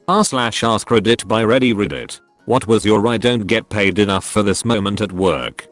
r/AskReddit by Reddit. What was your I don't get paid enough for this moment at work?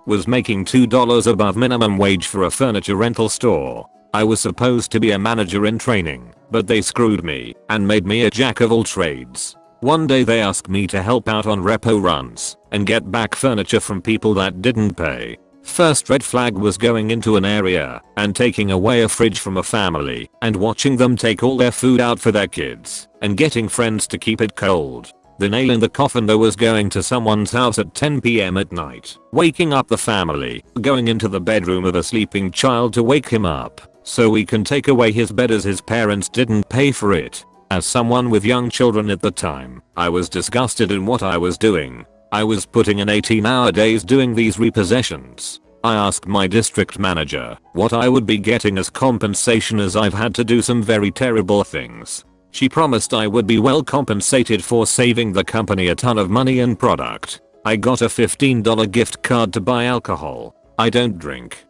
Was making $2 above minimum wage for a furniture rental store. I was supposed to be a manager in training, but they screwed me and made me a jack of all trades. One day they asked me to help out on repo runs and get back furniture from people that didn't pay. First red flag was going into an area and taking away a fridge from a family and watching them take all their food out for their kids and getting friends to keep it cold. The nail in the coffin though was going to someone's house at 10 PM at night, waking up the family, going into the bedroom of a sleeping child to wake him up so we can take away his bed as his parents didn't pay for it. As someone with young children at the time, I was disgusted in what I was doing. I was putting in 18-hour days doing these repossessions. I asked my district manager what I would be getting as compensation as I've had to do some very terrible things. She promised I would be well compensated for saving the company a ton of money and product. I got a $15 gift card to buy alcohol. I don't drink.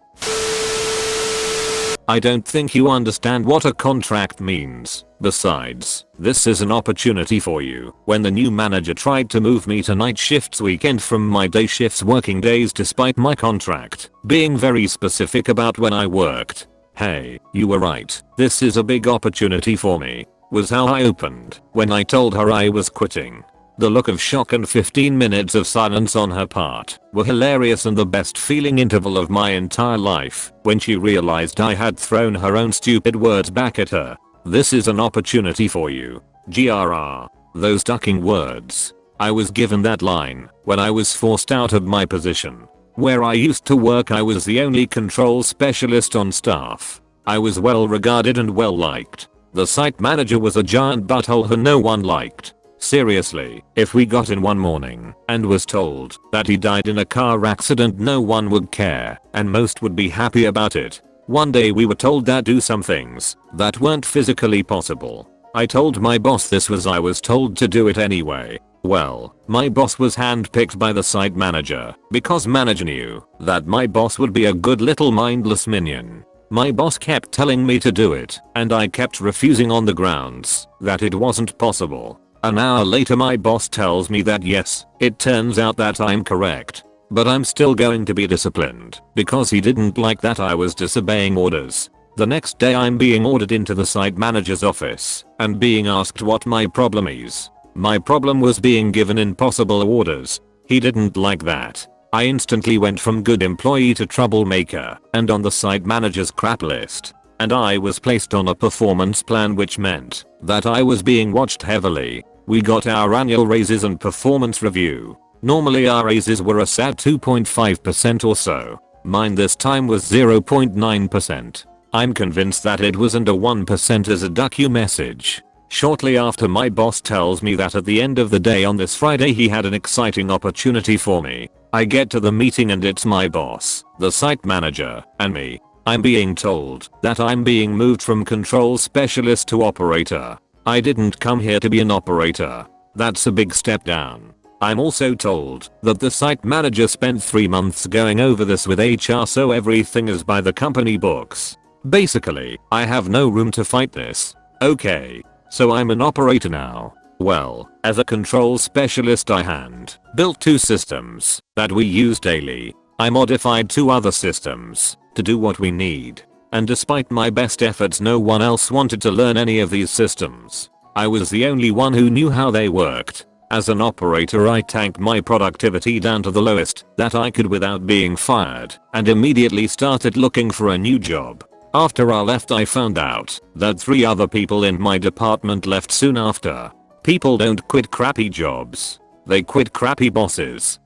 I don't think you understand what a contract means. Besides, this is an opportunity for you. When the new manager tried to move me to night shifts weekend from my day shifts working days despite my contract being very specific about when I worked. Hey, you were right. This is a big opportunity for me, was how I opened when I told her I was quitting. The look of shock and 15 minutes of silence on her part were hilarious and the best feeling interval of my entire life when she realized I had thrown her own stupid words back at her. This is an opportunity for you. GRR. Those ducking words. I was given that line when I was forced out of my position. Where I used to work I was the only control specialist on staff. I was well regarded and well liked. The site manager was a giant butthole who no one liked. Seriously, if we got in one morning and was told that he died in a car accident no one would care and most would be happy about it. One day we were told that do some things that weren't physically possible. I told my boss this was I was told to do it anyway. Well, my boss was handpicked by the site manager because manager knew that my boss would be a good little mindless minion. My boss kept telling me to do it and I kept refusing on the grounds that it wasn't possible. An hour later my boss tells me that yes, it turns out that I'm correct. But I'm still going to be disciplined because he didn't like that I was disobeying orders. The next day I'm being ordered into the site manager's office and being asked what my problem is. My problem was being given impossible orders. He didn't like that. I instantly went from good employee to troublemaker and on the site manager's crap list. And I was placed on a performance plan which meant that I was being watched heavily. We got our annual raises and performance review. Normally our raises were a sad 2.5% or so. Mine this time was 0.9%. I'm convinced that it wasn't a 1% as a duck you message. Shortly after my boss tells me that at the end of the day on this Friday he had an exciting opportunity for me. I get to the meeting and it's my boss, the site manager, and me. I'm being told that I'm being moved from control specialist to operator. I didn't come here to be an operator. That's a big step down. I'm also told that the site manager spent 3 months going over this with HR so everything is by the company books. Basically, I have no room to fight this. Okay, so I'm an operator now. Well, as a control specialist I built 2 systems that we use daily. I modified 2 other systems to do what we need. And despite my best efforts no one else wanted to learn any of these systems. I was the only one who knew how they worked. As an operator I tanked my productivity down to the lowest that I could without being fired and immediately started looking for a new job. After I left I found out that 3 other people in my department left soon after. People don't quit crappy jobs. They quit crappy bosses.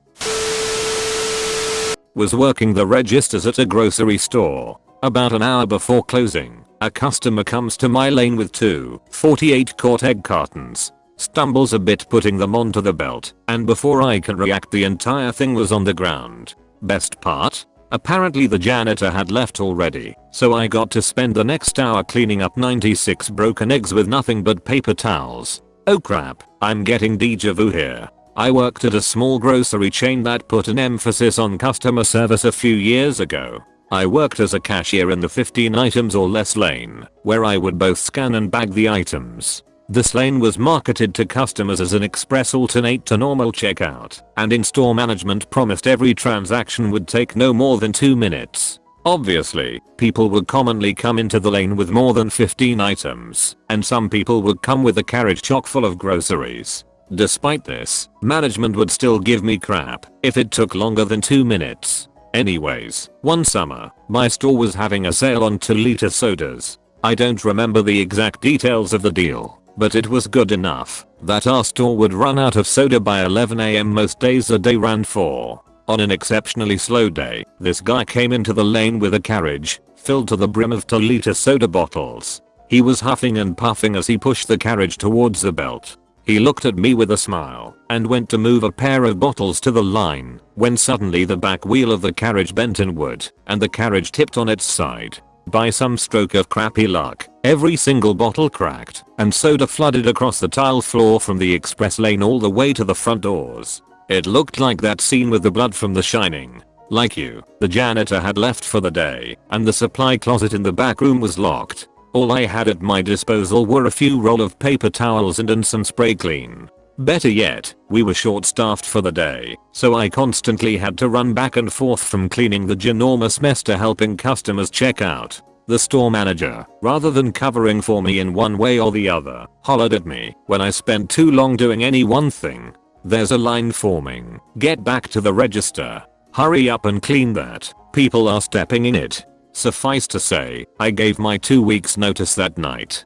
Was working the registers at a grocery store. About an hour before closing, a customer comes to my lane with 2 48-quart egg cartons. Stumbles a bit putting them onto the belt, and before I can react the entire thing was on the ground. Best part? Apparently the janitor had left already, so I got to spend the next hour cleaning up 96 broken eggs with nothing but paper towels. Oh crap, I'm getting deja vu here. I worked at a small grocery chain that put an emphasis on customer service a few years ago. I worked as a cashier in the 15 items or less lane, where I would both scan and bag the items. This lane was marketed to customers as an express alternate to normal checkout, and in-store management promised every transaction would take no more than 2 minutes. Obviously, people would commonly come into the lane with more than 15 items, and some people would come with a carriage chock full of groceries. Despite this, management would still give me crap if it took longer than 2 minutes. Anyways, one summer, my store was having a sale on 2-liter sodas. I don't remember the exact details of the deal, but it was good enough that our store would run out of soda by 11 AM most days. A day ran 4. On an exceptionally slow day, this guy came into the lane with a carriage filled to the brim of 2-liter soda bottles. He was huffing and puffing as he pushed the carriage towards the belt. He looked at me with a smile and went to move a pair of bottles to the line when suddenly the back wheel of the carriage bent inward and the carriage tipped on its side. By some stroke of crappy luck, every single bottle cracked and soda flooded across the tile floor from the express lane all the way to the front doors. It looked like that scene with the blood from The Shining. Like you, the janitor had left for the day and the supply closet in the back room was locked. All I had at my disposal were a few roll of paper towels and some spray clean. Better yet, we were short-staffed for the day, so I constantly had to run back and forth from cleaning the ginormous mess to helping customers check out. The store manager, rather than covering for me in one way or the other, hollered at me when I spent too long doing any one thing. "There's a line forming. Get back to the register. Hurry up and clean that. People are stepping in it." Suffice to say, I gave my 2 weeks notice that night.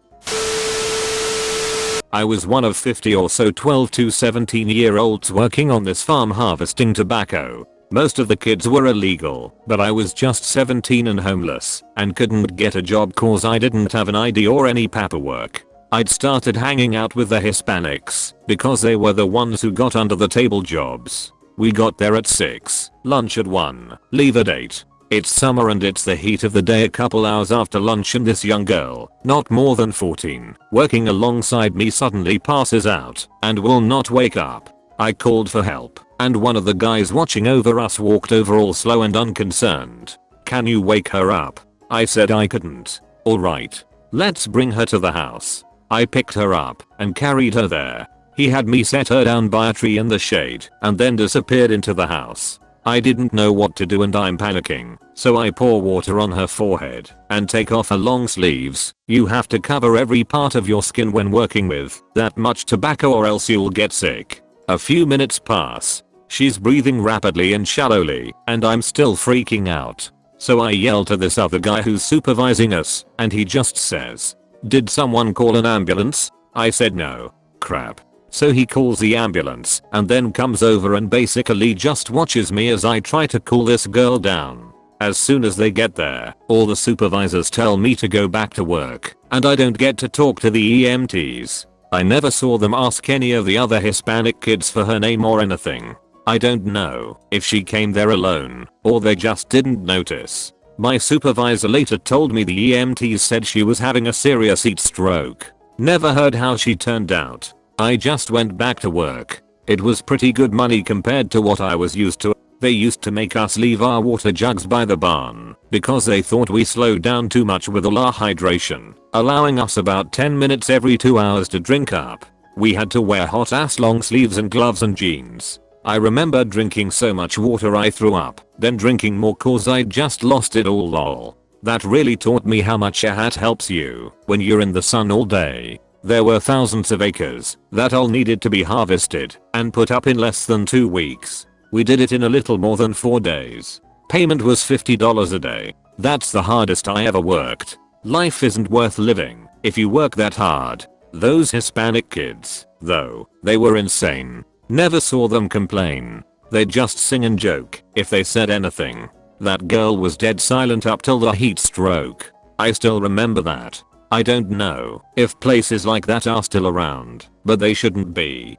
I was one of 50 or so 12 to 17-year-olds working on this farm harvesting tobacco. Most of the kids were illegal, but I was just 17 and homeless and couldn't get a job cause I didn't have an ID or any paperwork. I'd started hanging out with the Hispanics because they were the ones who got under the table jobs. We got there at 6, lunch at 1, leave at 8. It's summer and it's the heat of the day. A couple hours after lunch and this young girl, not more than 14, working alongside me suddenly passes out and will not wake up. I called for help and one of the guys watching over us walked over all slow and unconcerned. "Can you wake her up?" I said I couldn't. "Alright. Let's bring her to the house." I picked her up and carried her there. He had me set her down by a tree in the shade and then disappeared into the house. I didn't know what to do and I'm panicking, so I pour water on her forehead and take off her long sleeves. You have to cover every part of your skin when working with that much tobacco or else you'll get sick. A few minutes pass. She's breathing rapidly and shallowly and I'm still freaking out. So I yell to this other guy who's supervising us and he just says, "Did someone call an ambulance?" I said no. Crap. So he calls the ambulance and then comes over and basically just watches me as I try to cool this girl down. As soon as they get there, all the supervisors tell me to go back to work and I don't get to talk to the EMTs. I never saw them ask any of the other Hispanic kids for her name or anything. I don't know if she came there alone or they just didn't notice. My supervisor later told me the EMTs said she was having a serious heat stroke. Never heard how she turned out. I just went back to work. It was pretty good money compared to what I was used to. They used to make us leave our water jugs by the barn because they thought we slowed down too much with all our hydration, allowing us about 10 minutes every 2 hours to drink up. We had to wear hot ass long sleeves and gloves and jeans. I remember drinking so much water I threw up, then drinking more cause I just lost it all lol. That really taught me how much a hat helps you when you're in the sun all day. There were thousands of acres that all needed to be harvested and put up in less than 2 weeks. We did it in a little more than 4 days. Payment was $50 a day. That's the hardest I ever worked. Life isn't worth living if you work that hard. Those Hispanic kids, though, they were insane. Never saw them complain. They'd just sing and joke if they said anything. That girl was dead silent up till the heat stroke. I still remember that. I don't know if places like that are still around, but they shouldn't be.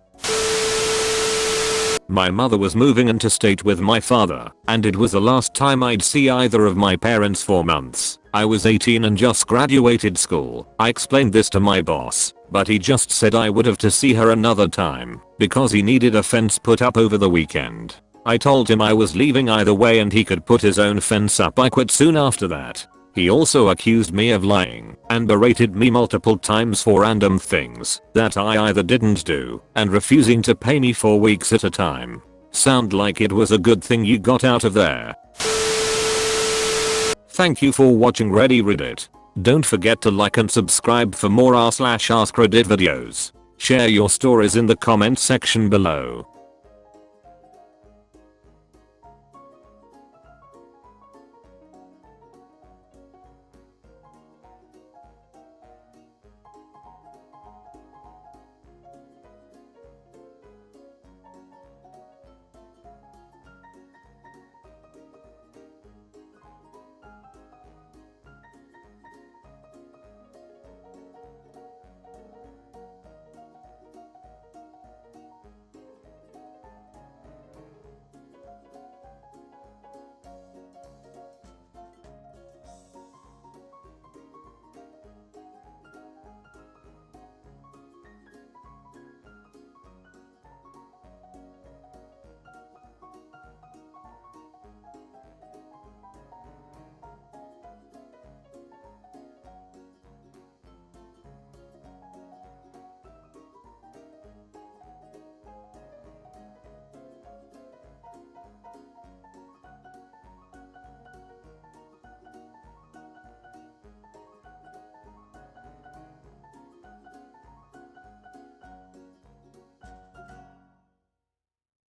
My mother was moving interstate with my father, and it was the last time I'd see either of my parents for months. I was 18 and just graduated school. I explained this to my boss, but he just said I would have to see her another time because he needed a fence put up over the weekend. I told him I was leaving either way and he could put his own fence up. I quit soon after that. He also accused me of lying and berated me multiple times for random things that I either didn't do and refusing to pay me for weeks at a time. Sound like it was a good thing you got out of there. Thank you for watching Reddit. Don't forget to like and subscribe for more r/AskReddit videos. Share your stories in the comment section below.